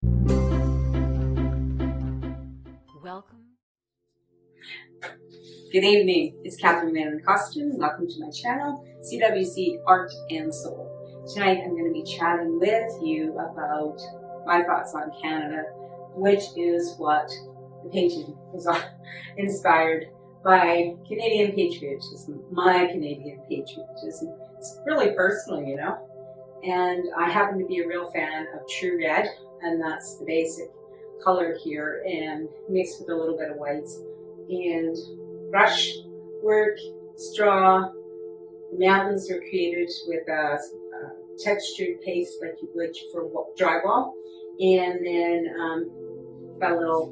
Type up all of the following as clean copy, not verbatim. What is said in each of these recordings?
Welcome. Good evening. It's Whelan Costen. Welcome to my channel, CWC Art and Soul. Tonight I'm going to be chatting with you about my thoughts on Canada, which is what the painting was inspired by. Canadian patriotism, my Canadian patriotism. It's really personal, you know. And I happen to be a real fan of True Red, and that's the basic color here, and mixed with a little bit of whites and brush work, straw. The mountains are created with a textured paste like you would for drywall, and then got a little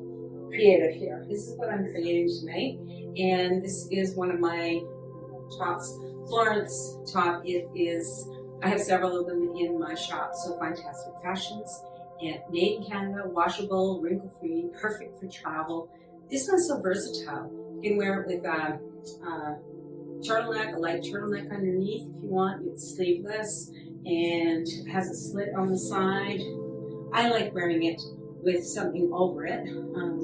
creative here. This is what I'm creating tonight, and this is one of my tops, Florence top. It is, I have several of them in my shop, so Fantastic Fashions. And made in Canada, washable, wrinkle-free, perfect for travel. This one's so versatile. You can wear it with a turtleneck, a light turtleneck underneath if you want. It's sleeveless and has a slit on the side. I like wearing it with something over it.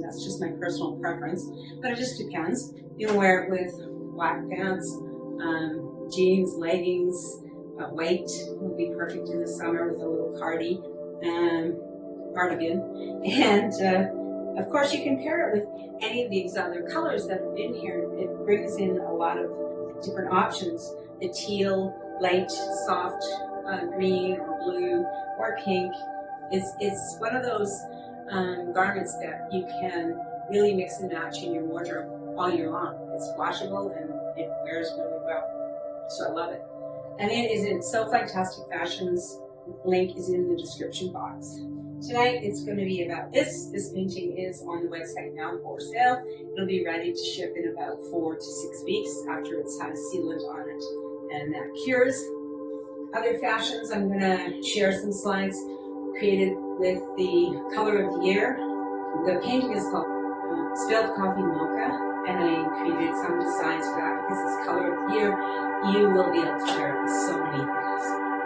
That's just my personal preference, but it just depends. You can wear it with black pants, jeans, leggings, white will be perfect in the summer with a little cardigan. And of course you can pair it with any of these other colors that are in here. It brings in a lot of different options. The teal, light, soft green or blue or pink. It's one of those garments that you can really mix and match in your wardrobe all year long. It's washable and it wears really well. So I love it. And it is in So Fantastic Fashions. Link is in the description box. Tonight it's going to be about this. This painting is on the website now for sale. It'll be ready to ship in about 4 to 6 weeks after it's had a sealant on it, and that cures. Other fashions, I'm going to share some slides created with the color of the year. The painting is called Spilled Coffee Mocha, and I created some designs for that because it's color of the year. You will be able to wear it with so many things.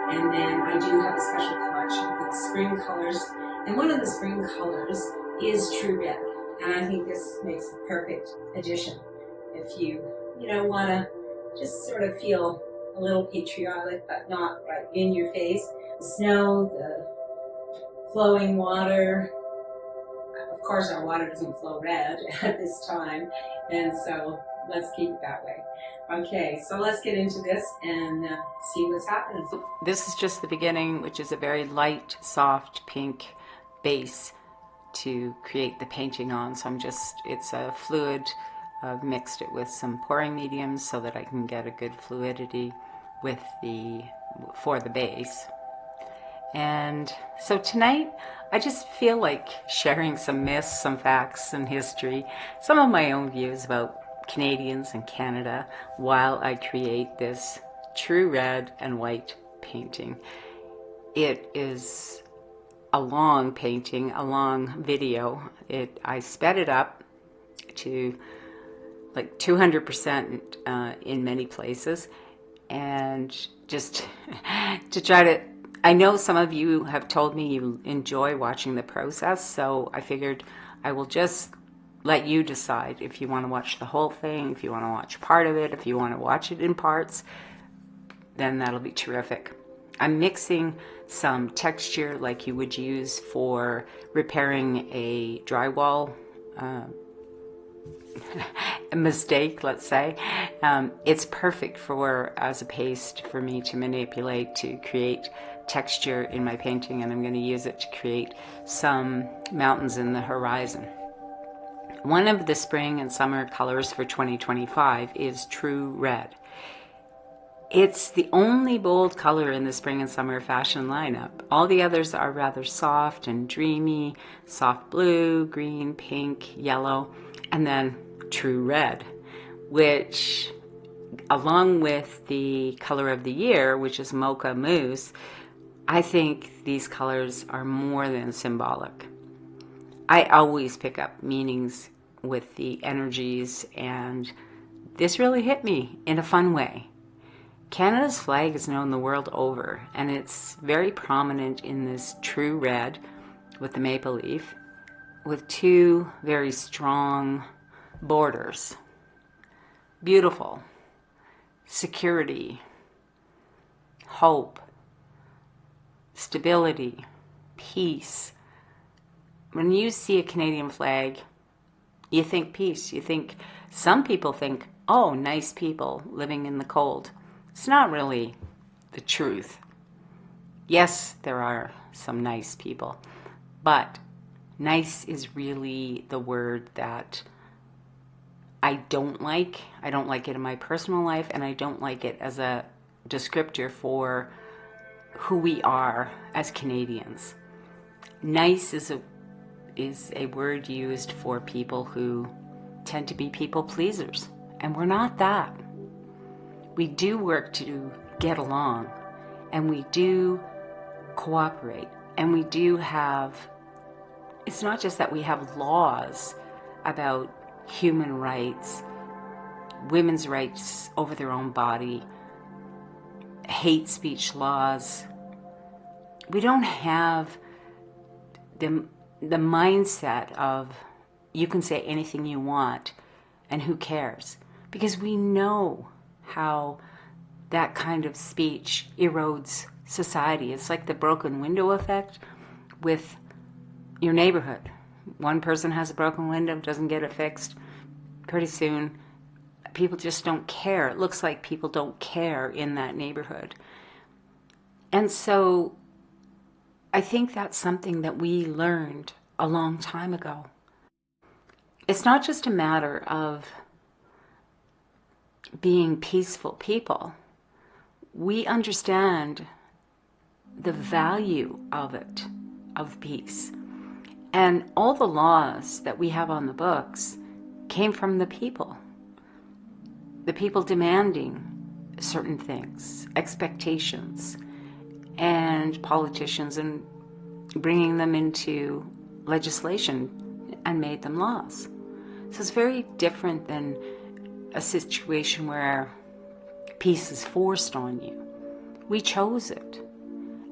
And then I do have a special collection with spring colors. And one of the spring colors is True Red. And I think this makes the perfect addition. If you want to just sort of feel a little patriotic, but not right in your face. The snow, the flowing water. Of course, our water doesn't flow red at this time. And so let's keep it that way. Okay, so let's get into this and see what's happening. This is just the beginning, which is a very light, soft pink base to create the painting on. So it's a fluid. I've mixed it with some pouring mediums so that I can get a good fluidity for the base. And so tonight, I just feel like sharing some myths, some facts, some history, some of my own views about Canadians and Canada while I create this True Red and White painting. It is a long painting, a long video. I sped it up to like 200% in many places, and just to try to, I know some of you have told me you enjoy watching the process, so I figured I will just let you decide if you want to watch the whole thing, if you want to watch part of it, if you want to watch it in parts, then that'll be terrific. I'm mixing some texture like you would use for repairing a drywall a mistake, let's say. It's perfect as a paste for me to manipulate, to create texture in my painting, and I'm going to use it to create some mountains in the horizon. One of the spring and summer colors for 2025 is True Red. It's the only bold color in the spring and summer fashion lineup. All the others are rather soft and dreamy, soft blue, green, pink, yellow, and then True Red, which, along with the color of the year, which is Mocha Mousse, I think these colors are more than symbolic. I always pick up meanings with the energies, and this really hit me in a fun way. Canada's flag is known the world over, and it's very prominent in this True Red, with the maple leaf, with two very strong borders. Beautiful. Security, hope, stability, peace. When you see a Canadian flag, you think peace. Some people think, oh, nice people living in the cold. It's not really the truth. Yes, there are some nice people, but nice is really the word that I don't like. I don't like it in my personal life, and I don't like it as a descriptor for who we are as Canadians. Nice is a word used for people who tend to be people pleasers, and we're not that. We do work to get along, and we do cooperate, and we do have, it's not just that we have laws about human rights, women's rights over their own body, hate speech laws. We don't have the mindset of you can say anything you want and who cares, because we know how that kind of speech erodes society. It's like the broken window effect with your neighborhood. One person has a broken window, doesn't get it fixed. Pretty soon, people just don't care. It looks like people don't care in that neighborhood. And so I think that's something that we learned a long time ago. It's not just a matter of being peaceful people. We understand the value of it, of peace. And all the laws that we have on the books came from the people demanding certain things, expectations, and politicians, and bringing them into legislation and made them laws. So it's very different than a situation where peace is forced on you. We chose it.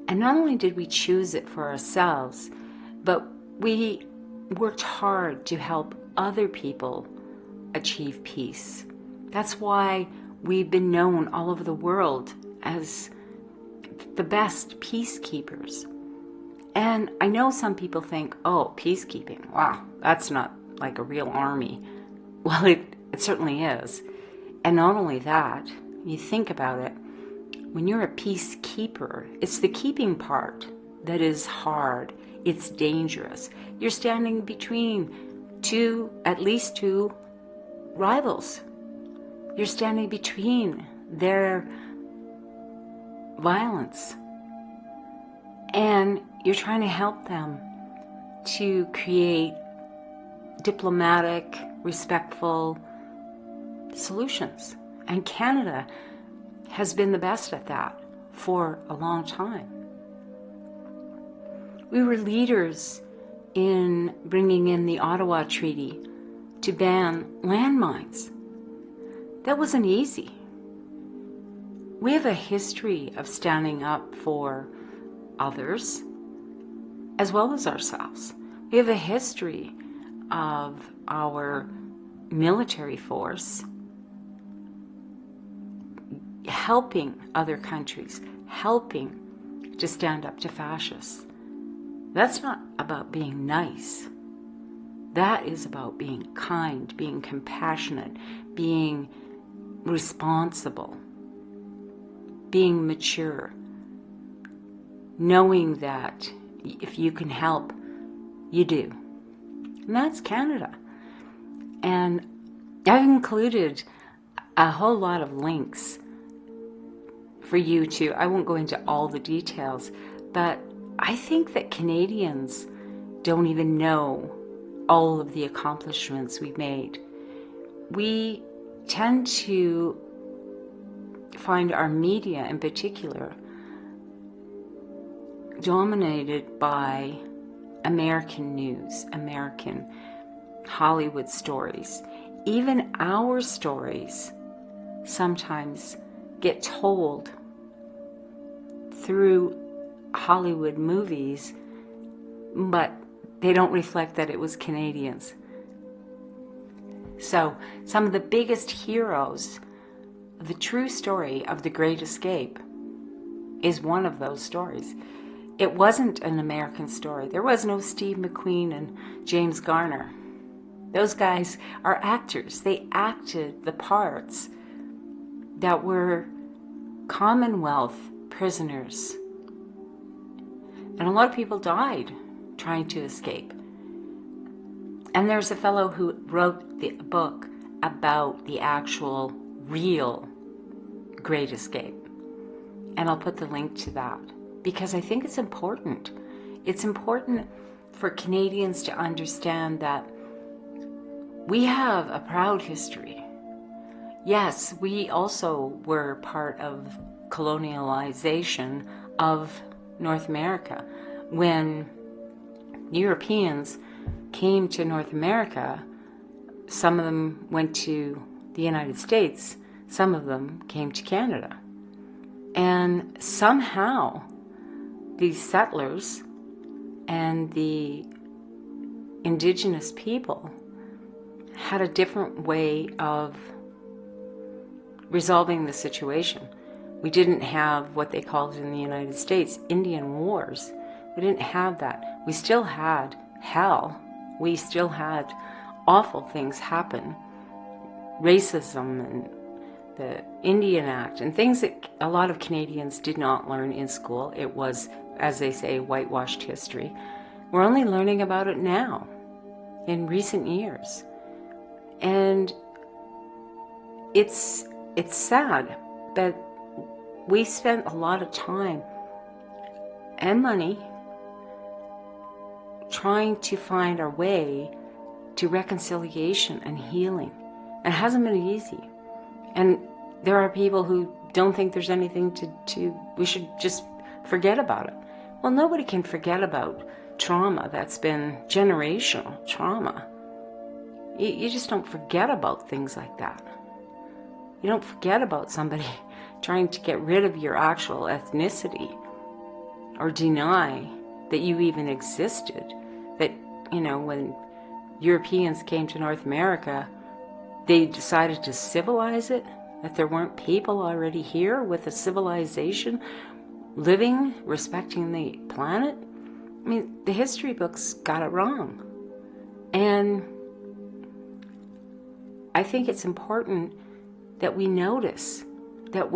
And not only did we choose it for ourselves, but we worked hard to help other people achieve peace. That's why we've been known all over the world as the best peacekeepers. And I know some people think, oh, peacekeeping, wow, that's not like a real army. Well, it certainly is. And not only that, you think about it, when you're a peacekeeper, it's the keeping part that is hard. It's dangerous. You're standing between at least two rivals. You're standing between their violence. And you're trying to help them to create diplomatic, respectful solutions. And Canada has been the best at that for a long time. We were leaders in bringing in the Ottawa Treaty to ban landmines. That wasn't easy. We have a history of standing up for others as well as ourselves. We have a history of our military force helping other countries, helping to stand up to fascists. That's not about being nice. That is about being kind, being compassionate, being responsible, being mature, knowing that if you can help, you do. And that's Canada. And I've included a whole lot of links for you to, I won't go into all the details, but I think that Canadians don't even know all of the accomplishments we've made. We tend to find our media in particular dominated by American news, American Hollywood stories. Even our stories sometimes get told through Hollywood movies, but they don't reflect that it was Canadians. So some of the biggest heroes, the true story of the Great Escape is one of those stories. It wasn't an American story. There was no Steve McQueen and James Garner. Those guys are actors. They acted the parts that were Commonwealth prisoners. And a lot of people died trying to escape. And there's a fellow who wrote the book about the actual, real Great Escape. And I'll put the link to that because I think it's important. It's important for Canadians to understand that we have a proud history. Yes, we also were part of colonialization of North America. When Europeans came to North America, some of them went to the United States, some of them came to Canada. And somehow these settlers and the indigenous people had a different way of resolving the situation. We didn't have what they called in the United States Indian Wars. We didn't have that. We still had hell. We still had awful things happen. Racism and the Indian Act and things that a lot of Canadians did not learn in school. It was, as they say, whitewashed history. We're only learning about it now, in recent years. And it's sad that we spent a lot of time and money trying to find our way to reconciliation and healing. And it hasn't been easy. And there are people who don't think there's anything we should just forget about it. Well, nobody can forget about trauma that's been generational trauma. You just don't forget about things like that. You don't forget about somebody trying to get rid of your actual ethnicity or deny that you even existed. That, when Europeans came to North America, they decided to civilize it, that there weren't people already here with a civilization living, respecting the planet. I mean, the history books got it wrong. And I think it's important that we notice that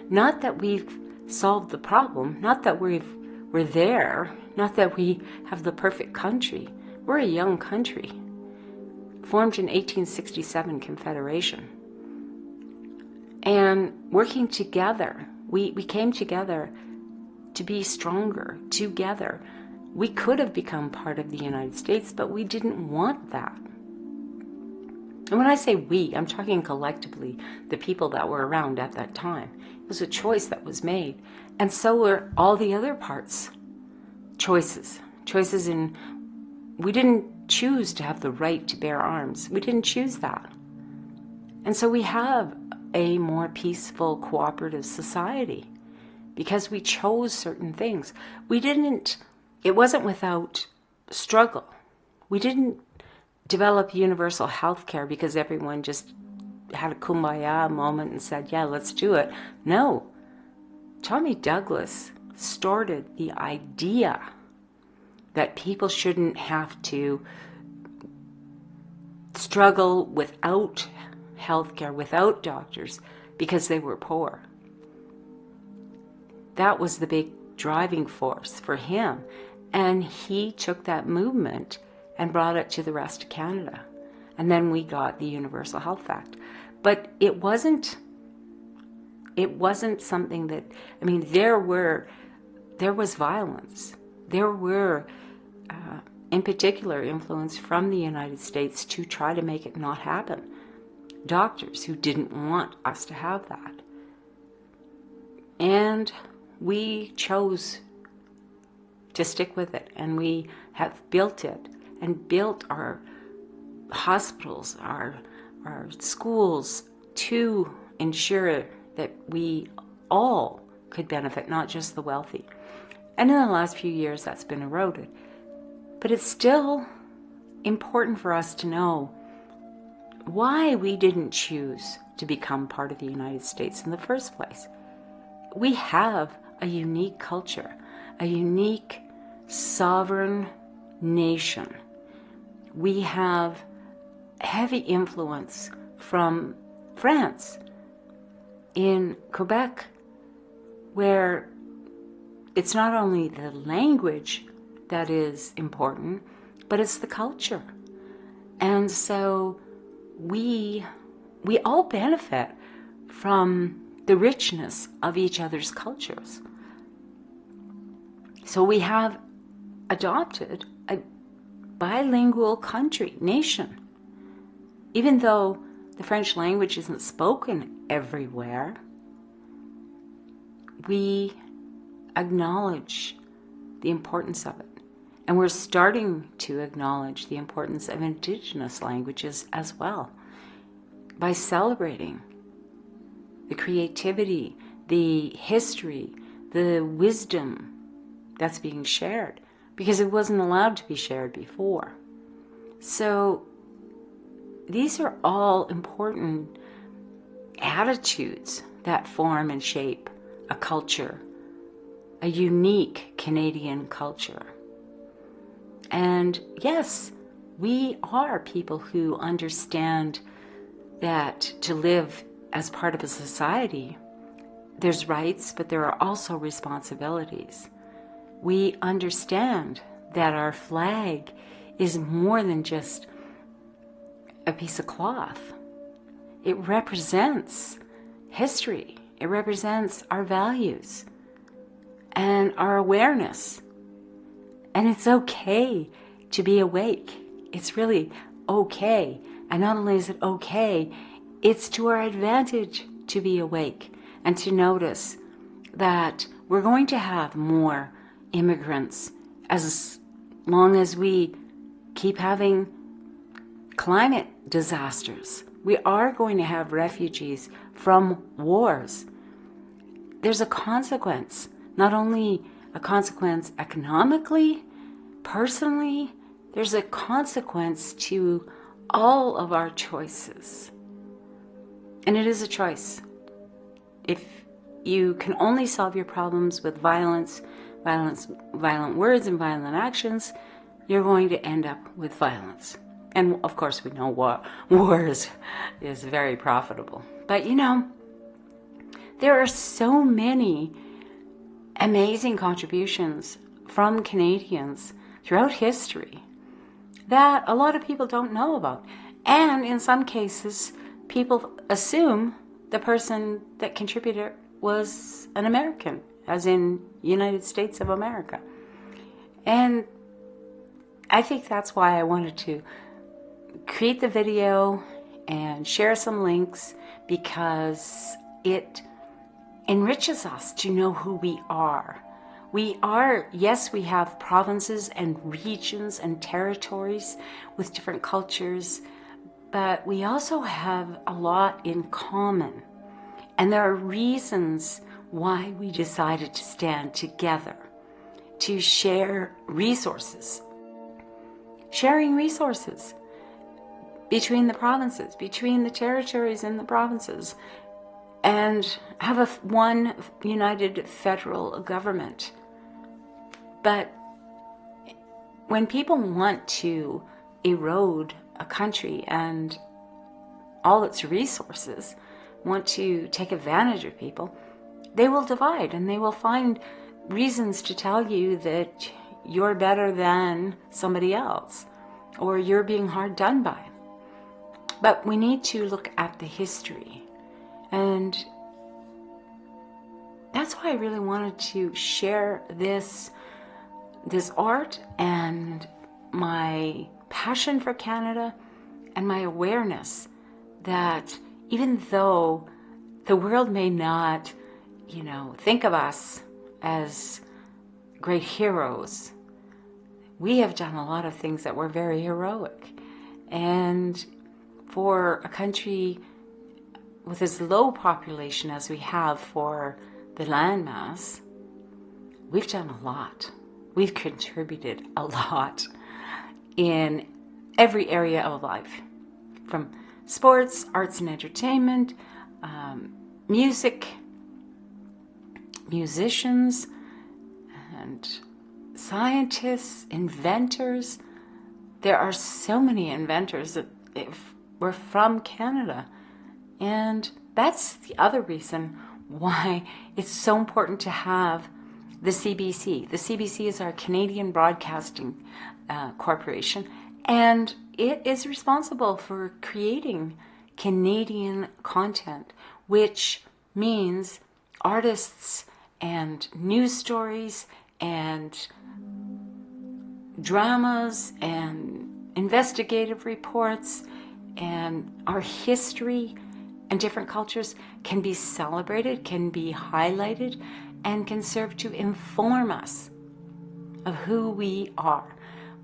not that we've solved the problem, not that we're there, not that we have the perfect country. We're a young country, formed in 1867 Confederation. And working together, we came together to be stronger together. We could have become part of the United States, but we didn't want that. And when I say we, I'm talking collectively, the people that were around at that time. It was a choice that was made. And so were all the other parts. Choices in, we didn't choose to have the right to bear arms. We didn't choose that. And so we have a more peaceful, cooperative society because we chose certain things. It wasn't without struggle. We didn't develop universal health care because everyone just had a kumbaya moment and said, yeah, let's do it. No. Tommy Douglas started the idea that people shouldn't have to struggle without health care, without doctors, because they were poor. That was the big driving force for him. And he took that movement and brought it to the rest of Canada. And then we got the Universal Health Act. But it wasn't something that, there was violence. There were, in particular, influence from the United States to try to make it not happen. Doctors who didn't want us to have that. And we chose to stick with it, and we have built it and built our hospitals, our schools to ensure that we all could benefit, not just the wealthy. And in the last few years, that's been eroded. But it's still important for us to know why we didn't choose to become part of the United States in the first place. We have a unique culture, a unique sovereign nation. We have heavy influence from France in Quebec, where it's not only the language that is important, but it's the culture. And so we all benefit from the richness of each other's cultures. So we have adopted a bilingual nation. Even though the French language isn't spoken everywhere, we acknowledge the importance of it. And we're starting to acknowledge the importance of Indigenous languages as well by celebrating the creativity, the history, the wisdom that's being shared, because it wasn't allowed to be shared before. So these are all important attitudes that form and shape a culture, a unique Canadian culture. And yes, we are people who understand that to live as part of a society, there's rights, but there are also responsibilities. We understand that our flag is more than just a piece of cloth. It represents history. It represents our values and our awareness. And it's okay to be awake. It's really okay. And not only is it okay, it's to our advantage to be awake and to notice that we're going to have more immigrants as long as we keep having climate disasters. We are going to have refugees from wars. There's a consequence, not only a consequence economically, personally, there's a consequence to all of our choices. And it is a choice. If you can only solve your problems with violent words and violent actions, you're going to end up with violence. And of course we know war is very profitable. But there are so many amazing contributions from Canadians throughout history that a lot of people don't know about. And in some cases, people assume the person that contributed was an American, as in United States of America. And I think that's why I wanted to create the video and share some links, because it enriches us to know who we are. Yes, we have provinces and regions and territories with different cultures, but we also have a lot in common. And there are reasons why we decided to stand together, to share resources. Sharing resources between the provinces, between the territories and the provinces, and have one united federal government. But when people want to erode a country and all its resources, want to take advantage of people, they will divide and they will find reasons to tell you that you're better than somebody else or you're being hard done by. But we need to look at the history. And that's why I really wanted to share this art and my passion for Canada and my awareness that even though the world may not, think of us as great heroes, we have done a lot of things that were very heroic. And for a country with as low population as we have for the landmass, we've done a lot. We've contributed a lot. in every area of life, from sports, arts and entertainment, music, musicians, and scientists, inventors. There are so many inventors that were from Canada. And that's the other reason why it's so important to have the CBC. The CBC is our Canadian Broadcasting Corporation, and it is responsible for creating Canadian content, which means artists and news stories and dramas and investigative reports and our history and different cultures can be celebrated, can be highlighted, and can serve to inform us of who we are,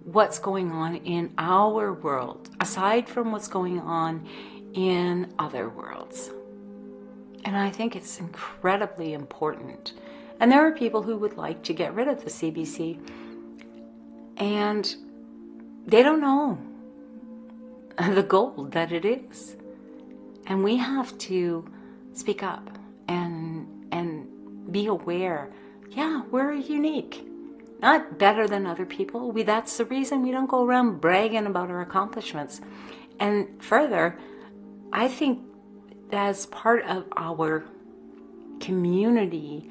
what's going on in our world, aside from what's going on in other worlds. And I think it's incredibly important. And there are people who would like to get rid of the CBC, and they don't know the gold that it is. And we have to speak up and be aware. Yeah, we're unique. Not better than other people. That's the reason we don't go around bragging about our accomplishments. And further, I think as part of our community,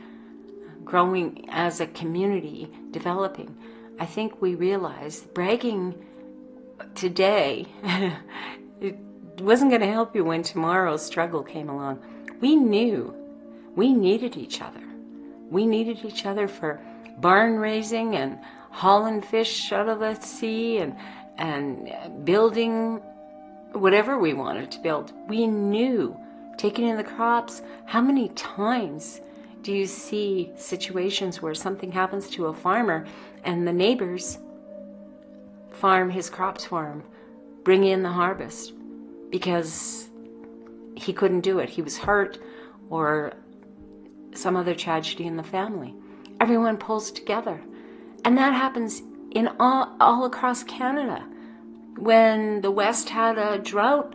growing as a community, developing, I think we realize bragging today, it wasn't going to help you when tomorrow's struggle came along. We knew we needed each other. We needed each other for barn raising and hauling fish out of the sea and building whatever we wanted to build. We knew, taking in the crops. How many times do you see situations where something happens to a farmer and the neighbors farm his crops for him, bring in the harvest because he couldn't do it, he was hurt, or some other tragedy in the family? Everyone pulls together. And that happens in all across Canada. When the West had a drought,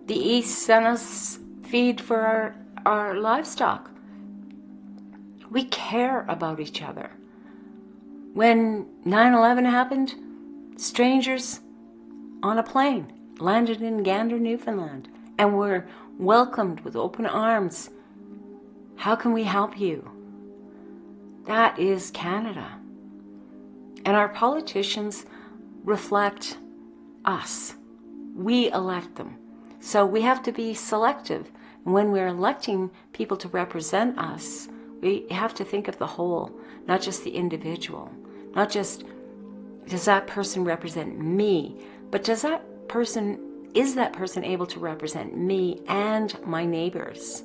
the East sent us feed for our livestock. We care about each other. When 9/11 happened, strangers on a plane landed in Gander, Newfoundland, and were welcomed with open arms. How can we help you? That is Canada. And our politicians reflect us. We elect them. So we have to be selective. When we're electing people to represent us, we have to think of the whole, not just the individual. Not just, does that person represent me? But is that person able to represent me and my neighbors?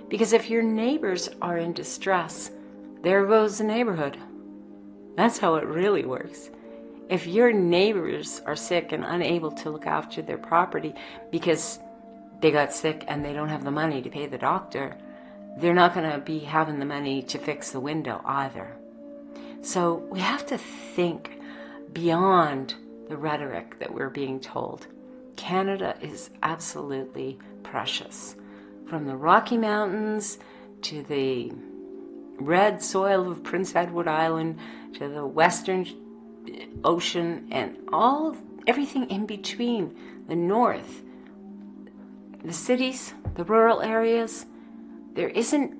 Because if your neighbors are in distress, there goes the neighborhood. That's how it really works. If your neighbors are sick and unable to look after their property because they got sick and they don't have the money to pay the doctor, they're not going to be having the money to fix the window either. So we have to think beyond the rhetoric that we're being told. Canada is absolutely precious. From the Rocky Mountains to the red soil of Prince Edward Island to the Western Ocean and everything in between, the north, the cities, the rural areas, there isn't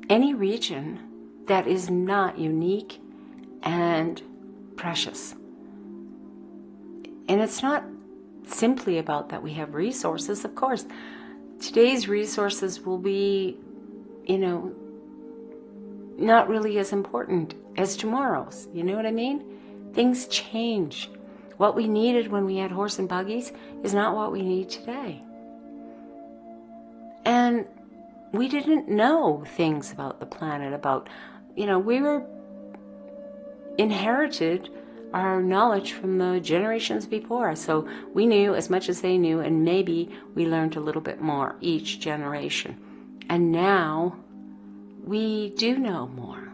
any region that is not unique and precious. And it's not simply about that we have resources. Of course, today's resources will be, not really as important as tomorrow's. You know what I mean? Things change. What we needed when we had horse and buggies is not what we need today. And we didn't know things about the planet, we were inherited our knowledge from the generations before us. So we knew as much as they knew, and maybe we learned a little bit more each generation. And now we do know more.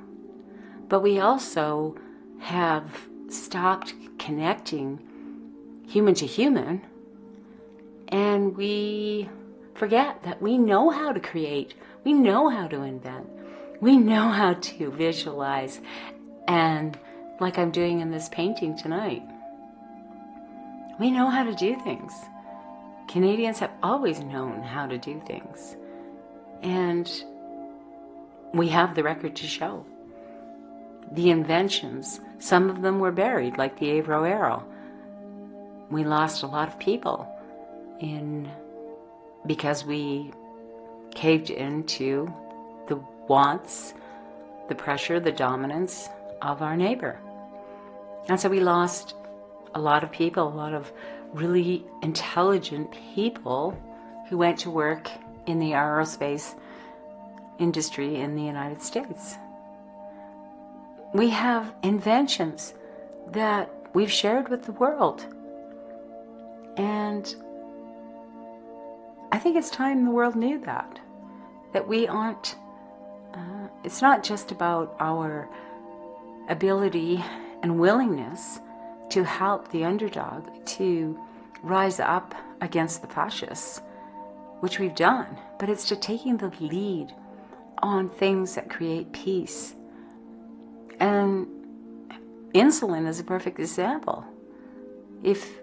But we also have stopped connecting human to human, and we forget that we know how to create, we know how to invent, we know how to visualize, and like I'm doing in this painting tonight, we know how to do things. Canadians have always known how to do things, and we have the record to show. The inventions, some of them were buried, like the Avro arrow. We lost a lot of people because we caved into the wants, the pressure, the dominance of our neighbor. And so we lost a lot of people, a lot of really intelligent people who went to work in the aerospace industry in the United States. We have inventions that we've shared with the world. And I think it's time the world knew that we aren't, it's not just about our ability and willingness to help the underdog to rise up against the fascists, which we've done, but it's to taking the lead on things that create peace. And insulin is a perfect example. If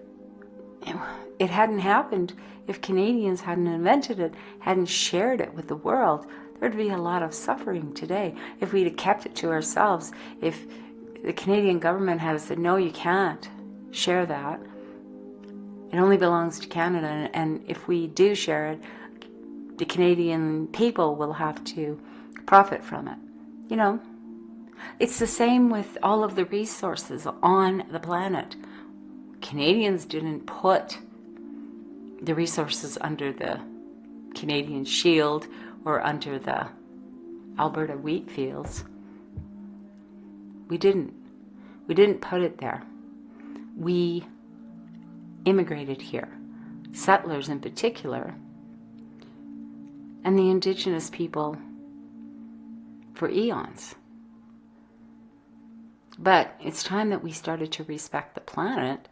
it hadn't happened, if Canadians hadn't invented it, hadn't shared it with the world, there'd be a lot of suffering today. If we'd have kept it to ourselves, if the Canadian government had said, no, you can't share that, it only belongs to Canada, and if we do share it, the Canadian people will have to profit from it. You know, it's the same with all of the resources on the planet. Canadians didn't put the resources under the Canadian Shield or under the Alberta wheat fields. We didn't put it there. We immigrated here, settlers in particular, and the Indigenous people for eons. But it's time that we started to respect the planet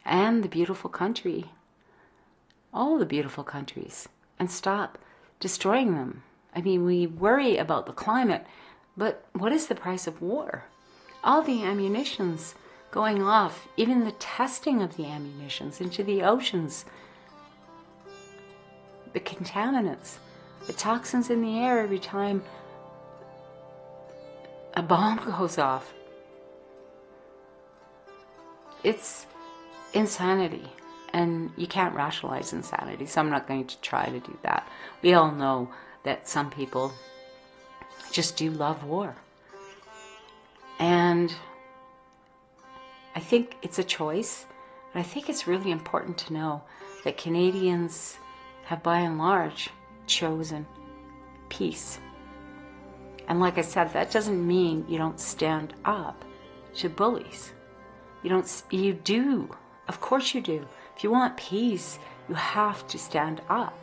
and the beautiful country, all the beautiful countries, and stop destroying them. I mean, we worry about the climate, but what is the price of war? All the ammunitions going off, even the testing of the ammunitions into the oceans, the contaminants, the toxins in the air every time a bomb goes off. It's insanity, and you can't rationalize insanity, so I'm not going to try to do that. We all know that some people just do love war. And I think it's a choice, but I think it's really important to know that Canadians have by and large chosen peace. And like I said, that doesn't mean you don't stand up to bullies. You do. Of course you do. If you want peace, you have to stand up.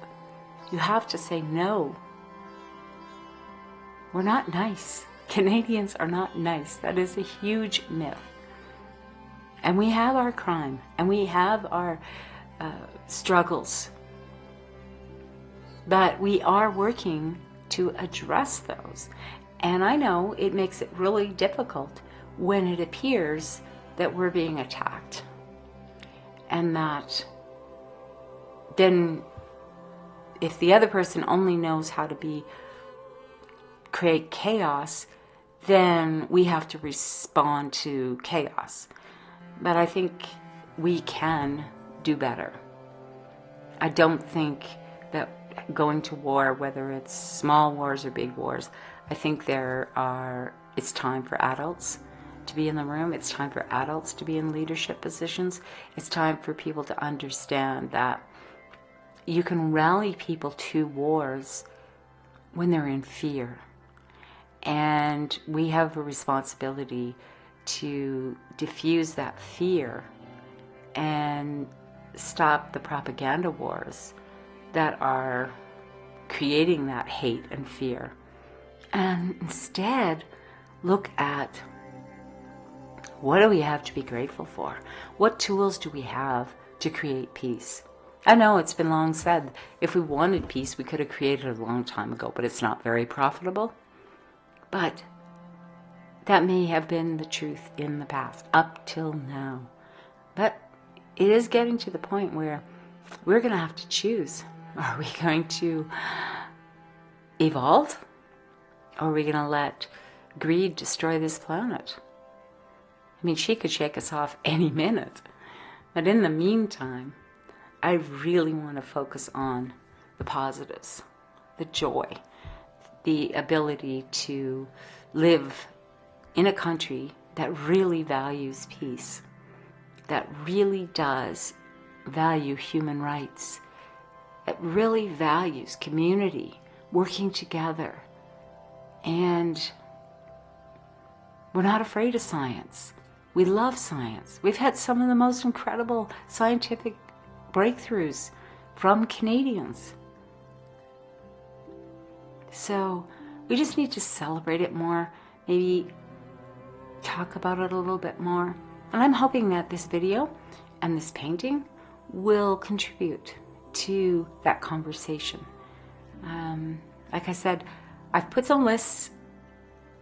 You have to say no. We're not nice. Canadians are not nice. That is a huge myth. And we have our crime, and we have our struggles. But we are working to address those. And I know it makes it really difficult when it appears that we're being attacked. And that then if the other person only knows how to create chaos, then we have to respond to chaos. But I think we can do better. I don't think that going to war, whether it's small wars or big wars, I think it's time for adults to be in the room. It's time for adults to be in leadership positions. It's time for people to understand that you can rally people to wars when they're in fear. And we have a responsibility to diffuse that fear and stop the propaganda wars that are creating that hate and fear. And instead, look at What do we have to be grateful for? What tools do we have to create peace? I know it's been long said, if we wanted peace, we could have created it a long time ago, but it's not very profitable. But that may have been the truth in the past, up till now. But it is getting to the point where we're going to have to choose. Are we going to evolve? Or are we going to let greed destroy this planet? I mean, she could shake us off any minute. But in the meantime, I really want to focus on the positives, the joy, the ability to live in a country that really values peace, that really does value human rights, that really values community, working together. And we're not afraid of science. We love science. We've had some of the most incredible scientific breakthroughs from Canadians. So we just need to celebrate it more, maybe talk about it a little bit more. And I'm hoping that this video and this painting will contribute to that conversation. Like I said, I've put some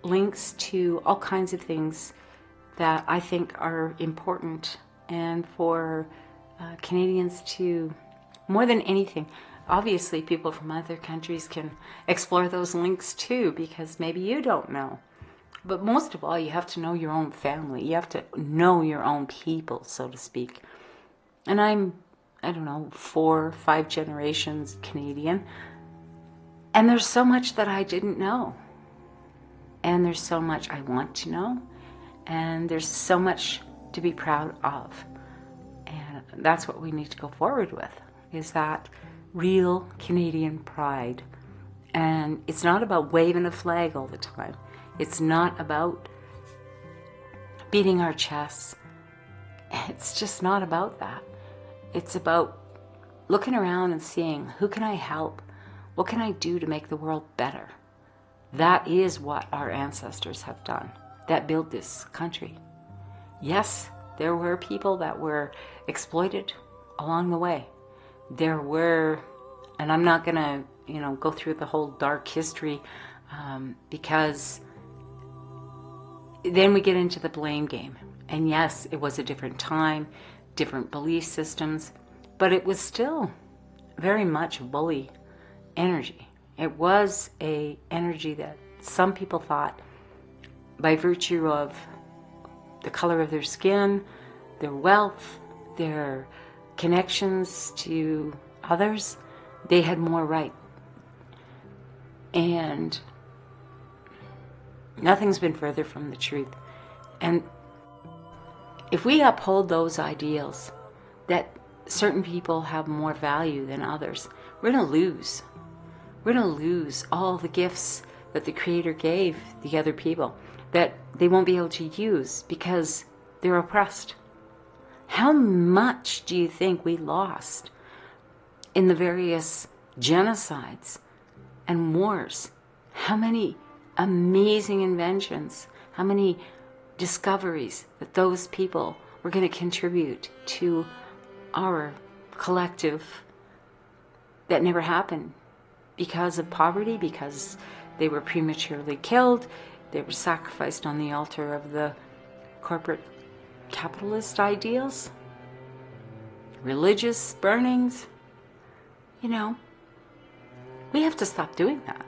links to all kinds of things that I think are important, and for Canadians to, more than anything, obviously people from other countries can explore those links too, because maybe you don't know. But most of all, you have to know your own family. You have to know your own people, so to speak. And I don't know, 4 or 5 generations Canadian. And there's so much that I didn't know. And there's so much I want to know. And there's so much to be proud of. And that's what we need to go forward with, is that real Canadian pride. And it's not about waving a flag all the time. It's not about beating our chests. It's just not about that. It's about looking around and seeing, who can I help? What can I do to make the world better? That is what our ancestors have done that built this country. Yes, there were people that were exploited along the way. There were, and I'm not going to, go through the whole dark history because then we get into the blame game. And yes, it was a different time, different belief systems, but it was still very much bully energy. It was a energy that some people thought, by virtue of the color of their skin, their wealth, their connections to others, they had more right. And nothing's been further from the truth. And if we uphold those ideals, that certain people have more value than others, we're going to lose. We're going to lose all the gifts that the Creator gave the other people, that they won't be able to use because they're oppressed. How much do you think we lost in the various genocides and wars? How many amazing inventions, how many discoveries that those people were going to contribute to our collective that never happened because of poverty, because they were prematurely killed, they were sacrificed on the altar of the corporate capitalist ideals, religious burnings. We have to stop doing that.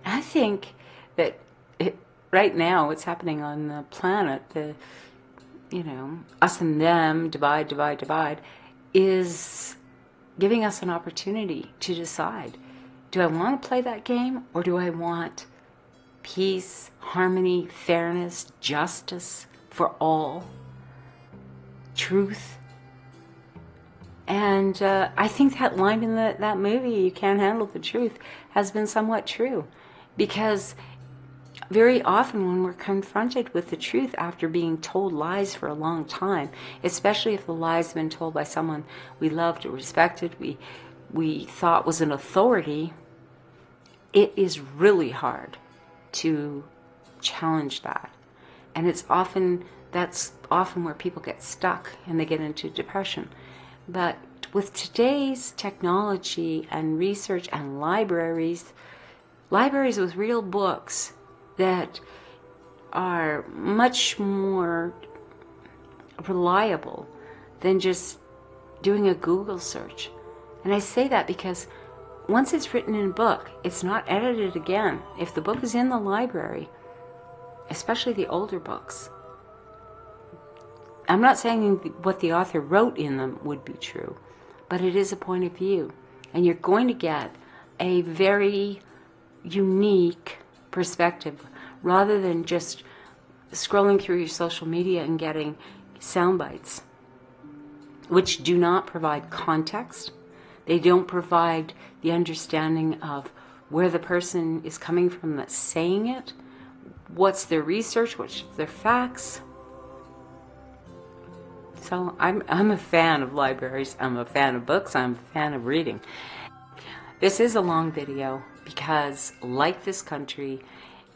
I think that right now what's happening on the planet, us and them, divide, is giving us an opportunity to decide, do I want to play that game, or do I want peace, harmony, fairness, justice for all, truth? And I think that line in that movie, You Can't Handle the Truth, has been somewhat true. Because very often when we're confronted with the truth after being told lies for a long time, especially if the lies have been told by someone we loved or respected, we thought was an authority, it is really hard to challenge that. And it's often that's often where people get stuck and they get into depression. But with today's technology and research and libraries with real books that are much more reliable than just doing a Google search. And I say that because once it's written in a book, it's not edited again. If the book is in the library, especially the older books, I'm not saying what the author wrote in them would be true, but it is a point of view. And you're going to get a very unique perspective rather than just scrolling through your social media and getting sound bites, which do not provide context. They don't provide the understanding of where the person is coming from that's saying it, what's their research, what's their facts. So I'm a fan of libraries, I'm a fan of books, I'm a fan of reading. This is a long video because, like this country,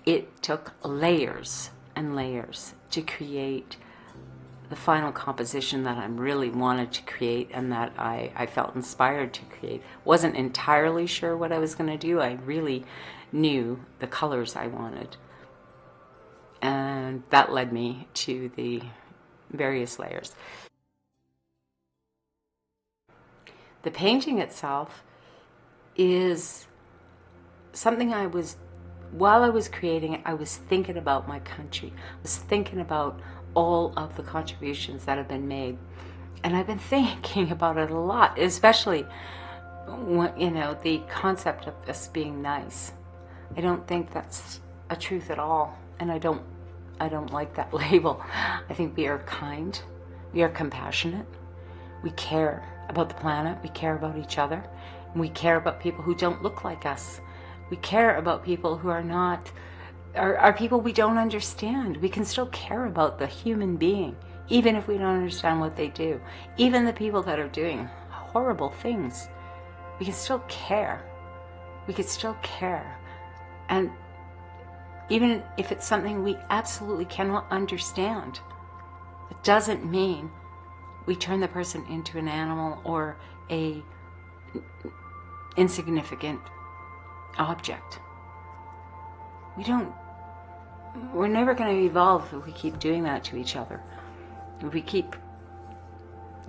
it took layers and layers to create the final composition that I really wanted to create and that I felt inspired to create. Wasn't entirely sure what I was going to do. I really knew the colors I wanted. And that led me to the various layers. The painting itself is something while I was creating it, I was thinking about my country. I was thinking about all of the contributions that have been made. And I've been thinking about it a lot, especially when, the concept of us being nice. I don't think that's a truth at all. And I don't like that label. I think we are kind, we are compassionate, we care about the planet, we care about each other, and we care about people who don't look like us. We care about people who are not, are people we don't understand. We can still care about the human being, even if we don't understand what they do. Even the people that are doing horrible things, we can still care. We can still care. And even if it's something we absolutely cannot understand, it doesn't mean we turn the person into an animal or a insignificant object. We're never going to evolve if we keep doing that to each other. If we keep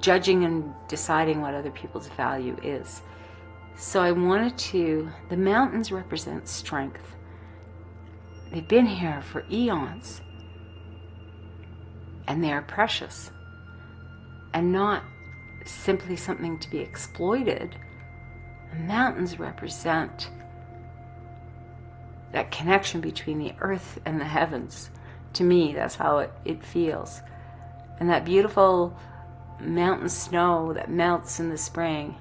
judging and deciding what other people's value is. So the mountains represent strength. They've been here for eons. And they are precious. And not simply something to be exploited. The mountains represent that connection between the earth and the heavens. To me, that's how it feels. And that beautiful mountain snow that melts in the spring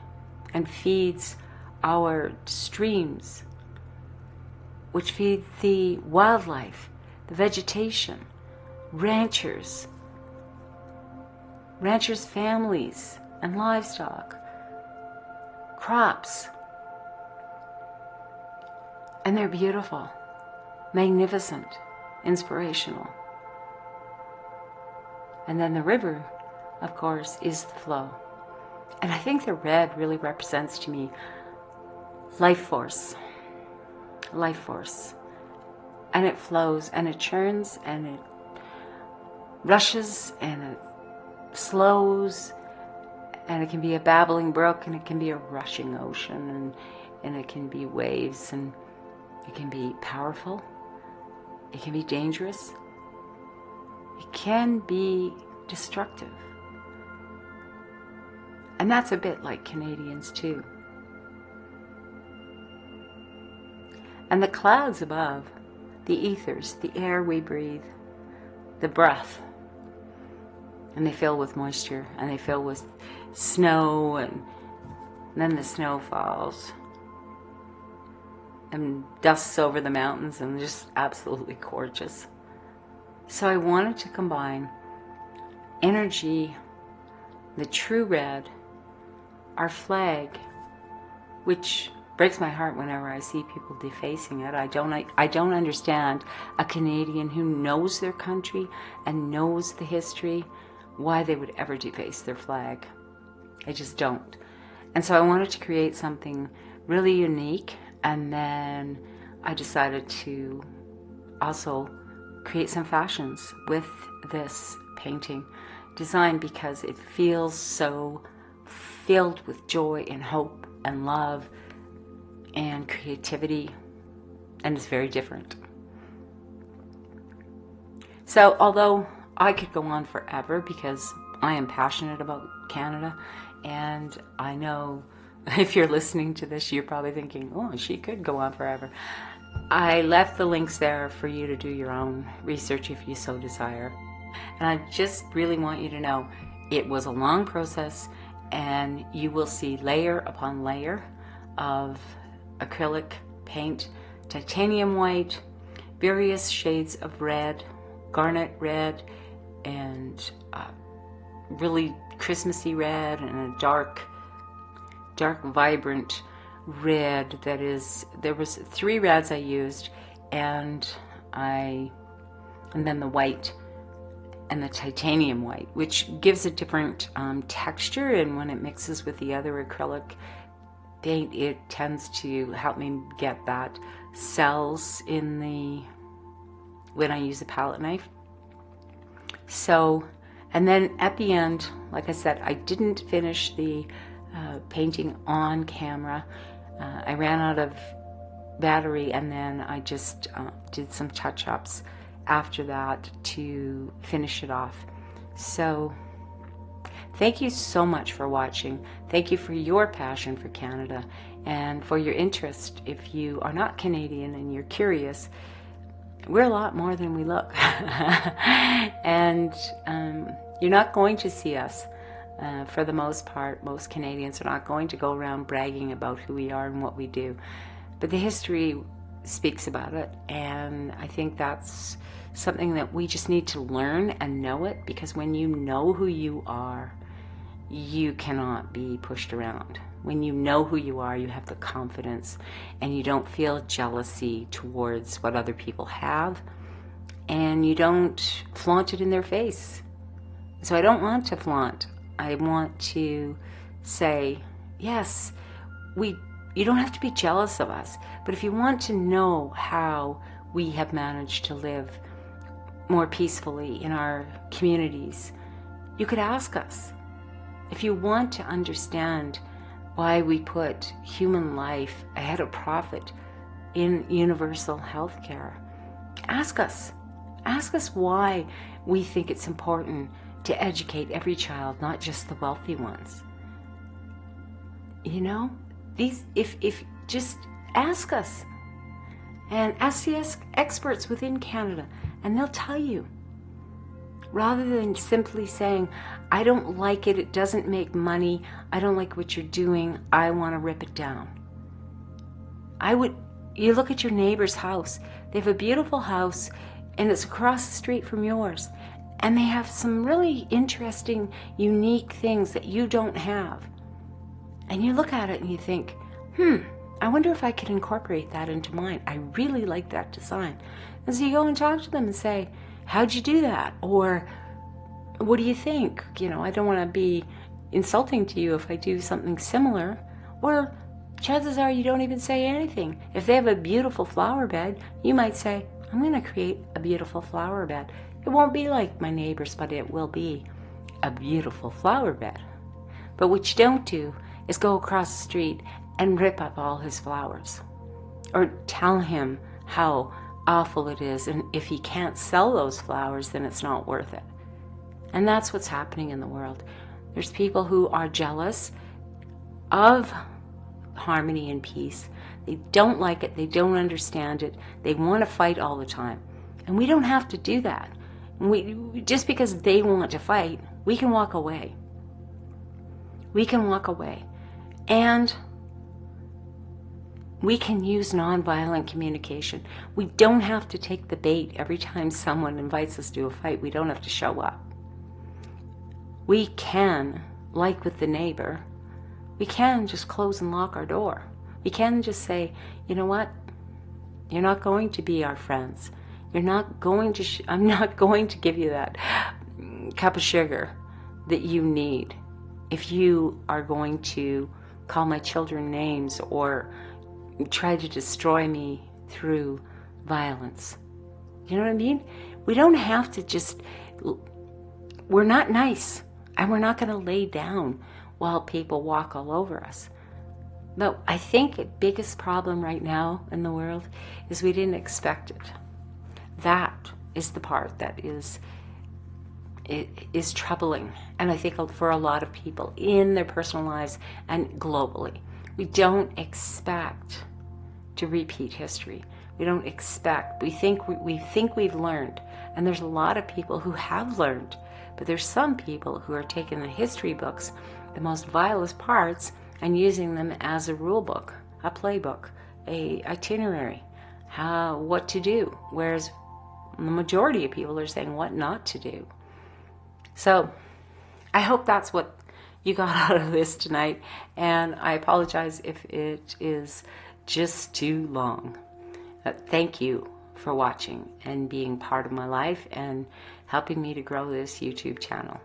and feeds our streams, which feed the wildlife, the vegetation, ranchers' families and livestock, crops. And they're beautiful, magnificent, inspirational. And then the river, of course, is the flow. And I think the red really represents to me life force. Life force. And it flows and it churns and it rushes and it slows, and it can be a babbling brook and it can be a rushing ocean, and it can be waves, and it can be powerful, it can be dangerous, it can be destructive. And that's a bit like Canadians too. And the clouds above, the ethers, the air we breathe, the breath, and they fill with moisture, and they fill with snow, and then the snow falls and dusts over the mountains, and just absolutely gorgeous. So I wanted to combine energy, the true red, our flag, which breaks my heart whenever I see people defacing it. I don't understand a Canadian who knows their country and knows the history, why they would ever deface their flag. I just don't. And so I wanted to create something really unique, and then I decided to also create some fashions with this painting design, because it feels so filled with joy and hope and love and creativity, and it's very different. So although I could go on forever, because I am passionate about Canada, and I know if you're listening to this, you're probably thinking, oh, she could go on forever. I left the links there for you to do your own research if you so desire. And I just really want you to know it was a long process, and you will see layer upon layer of acrylic paint, titanium white, various shades of red, garnet red, and really Christmassy red, and a dark vibrant red. That is, there was 3 reds I used, and then the white and the titanium white, which gives a different texture, and when it mixes with the other acrylic paint, it tends to help me get that cells in the, when I use the palette knife. So, and then at the end, like I said, I didn't finish the painting on camera. I ran out of battery, and then I just did some touch-ups after that to finish it off. So thank you so much for watching. Thank you for your passion for Canada and for your interest. If you are not Canadian and you're curious, we're a lot more than we look. And you're not going to see us. For the most part, most Canadians are not going to go around bragging about who we are and what we do. But the history speaks about it, and I think that's something that we just need to learn and know it, because when you know who you are, you cannot be pushed around. When you know who you are, you have the confidence, and you don't feel jealousy towards what other people have, and you don't flaunt it in their face. So I don't want to flaunt. I want to say, yes, you don't have to be jealous of us, but if you want to know how we have managed to live more peacefully in our communities, you could ask us. If you want to understand why we put human life ahead of profit in universal health care, ask us. Ask us why we think it's important to educate every child, not just the wealthy ones. You know, if just ask us, and ask the experts within Canada, and they'll tell you. Rather than simply saying, I don't like it, it doesn't make money, I don't like what you're doing, I want to rip it down. You look at your neighbor's house, they have a beautiful house, and it's across the street from yours, and they have some really interesting, unique things that you don't have. And you look at it and you think, I wonder if I could incorporate that into mine. I really like that design. And so you go and talk to them and say, how'd you do that? Or what do you think? You know, I don't want to be insulting to you if I do something similar. Or chances are you don't even say anything. If they have a beautiful flower bed, you might say, I'm going to create a beautiful flower bed. It won't be like my neighbor's, but it will be a beautiful flower bed. But what you don't do is go across the street and rip up all his flowers, or tell him how awful it is, and if he can't sell those flowers, then it's not worth it. And that's what's happening in the world. There's people who are jealous of harmony and peace. They don't like it, they don't understand it, they want to fight all the time. And we don't have to do that. Just because they want to fight, we can walk away. We can walk away. And we can use nonviolent communication. We don't have to take the bait every time someone invites us to a fight. We don't have to show up. We can, like with the neighbor, we can just close and lock our door. You can just say, you know what? You're not going to be our friends. You're not going to, I'm not going to give you that cup of sugar that you need if you are going to call my children names or try to destroy me through violence. You know what I mean? We don't have to just, we're not nice, and we're not going to lay down while people walk all over us. But I think the biggest problem right now in the world is we didn't expect it. That is the part that is troubling. And I think for a lot of people in their personal lives and globally, we don't expect to repeat history. We don't expect, we think we've learned. And there's a lot of people who have learned, but there's some people who are taking the history books, the most vilest parts, and using them as a rule book, a playbook, a itinerary, what to do, whereas the majority of people are saying what not to do. So I hope that's what you got out of this tonight, and I apologize if it is just too long. Thank you for watching and being part of my life and helping me to grow this YouTube channel.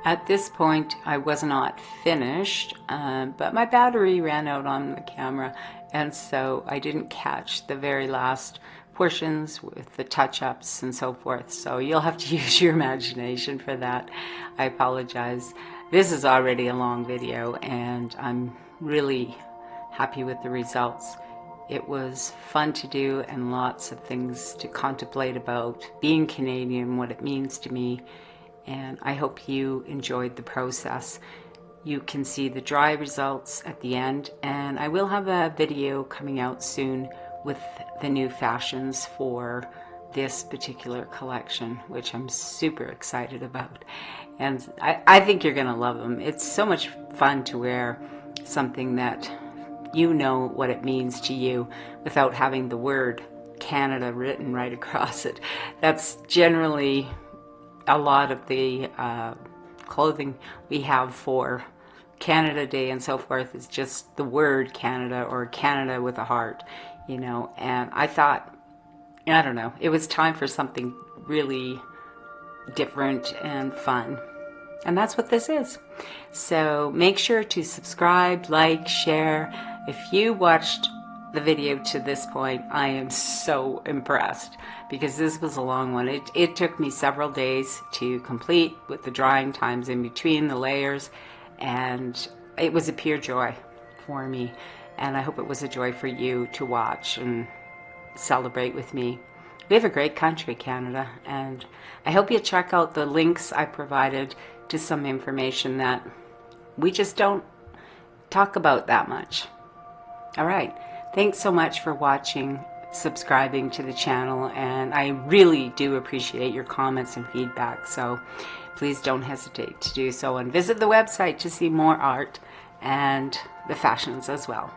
At this point, I was not finished, but my battery ran out on the camera, and so I didn't catch the very last portions with the touch-ups and so forth. So you'll have to use your imagination for that. I apologize. This is already a long video, and I'm really happy with the results. It was fun to do and lots of things to contemplate about being Canadian, what it means to me. And I hope you enjoyed the process. You can see the dry results at the end, and I will have a video coming out soon with the new fashions for this particular collection, which I'm super excited about. And I think you're gonna love them. It's so much fun to wear something that you know what it means to you without having the word Canada written right across it. That's generally a lot of the clothing we have for Canada Day and so forth is just the word Canada or Canada with a heart, you know. And I thought, I don't know, it was time for something really different and fun. And that's what this is. So make sure to subscribe, like, share. If you watched the video to this point, I am so impressed because this was a long one. It took me several days to complete with the drying times in between the layers, and it was a pure joy for me, and I hope it was a joy for you to watch and celebrate with me. We have a great country, Canada, and I hope you check out the links I provided to some information that we just don't talk about that much. All right. Thanks so much for watching, subscribing to the channel, and I really do appreciate your comments and feedback, so please don't hesitate to do so, and visit the website to see more art and the fashions as well.